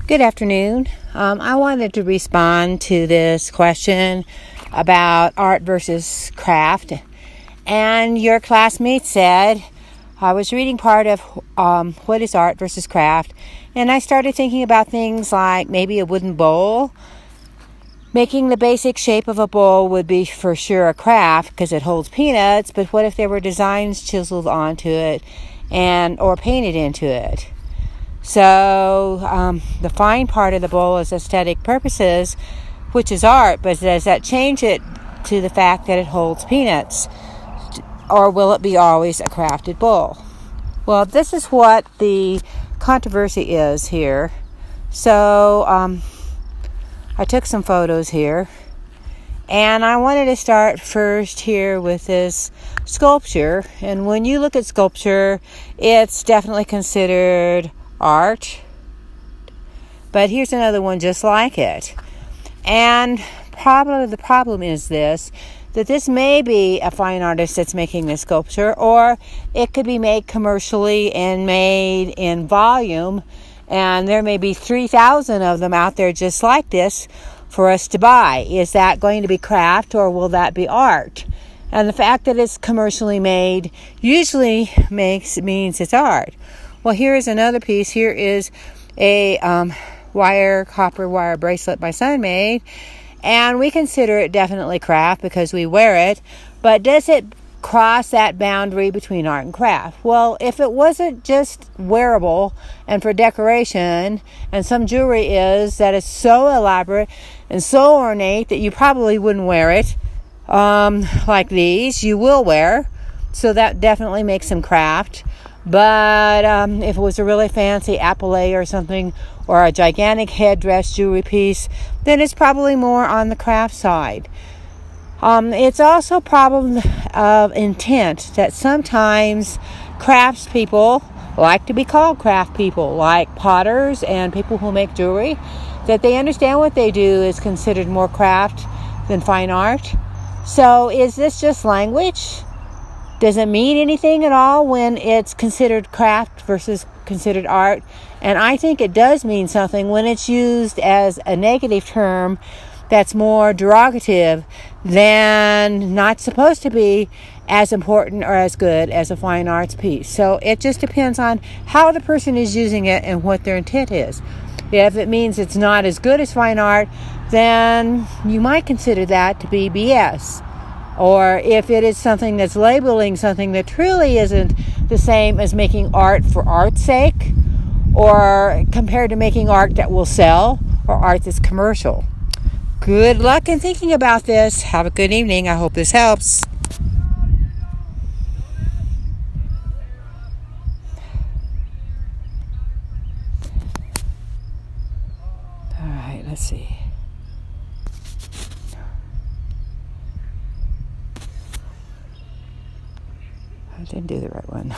Good afternoon. I wanted to respond to this question about art versus craft. And your classmate said, I was reading part of what is art versus craft, and I started thinking about things like maybe a wooden bowl. Making the basic shape of a bowl would be for sure a craft because it holds peanuts, but what if there were designs chiseled onto it or painted into it? So the fine part of the bowl is aesthetic purposes, which is art, but does that change it to the fact that it holds peanuts? Or will it be always a crafted bowl? Well, this is what the controversy is here. So I took some photos here, and I wanted to start first here with this sculpture. And when you look at sculpture, it's definitely considered art, but here's another one just like it. And probably the problem is that this may be a fine artist that's making this sculpture, or it could be made commercially and made in volume, and there may be 3,000 of them out there just like this for us to buy. Is that going to be craft, or will that be art? And the fact that it's commercially made usually means it's art. Well, here is another piece. Here is a copper wire bracelet my son made, and we consider it definitely craft because we wear it. But does it cross that boundary between art and craft? Well, if it wasn't just wearable and for decoration, and some jewelry is that is so elaborate and so ornate that you probably wouldn't wear it, like these, you will wear. So that definitely makes them craft. But if it was a really fancy appalet or something, or a gigantic headdress jewelry piece, then it's probably more on the craft side. It's also a problem of intent, that sometimes craftspeople like to be called craft people, like potters and people who make jewelry, that they understand what they do is considered more craft than fine art. So is this just language? Does it mean anything at all when it's considered craft versus considered art? And I think it does mean something when it's used as a negative term that's more derogative than not supposed to be as important or as good as a fine arts piece. So it just depends on how the person is using it and what their intent is. If it means it's not as good as fine art, then you might consider that to be BS. Or if it is something that's labeling something that truly isn't the same as making art for art's sake, or compared to making art that will sell, or art that's commercial. Good luck in thinking about this. Have a good evening. I hope this helps. All right, let's see. I didn't do the right one.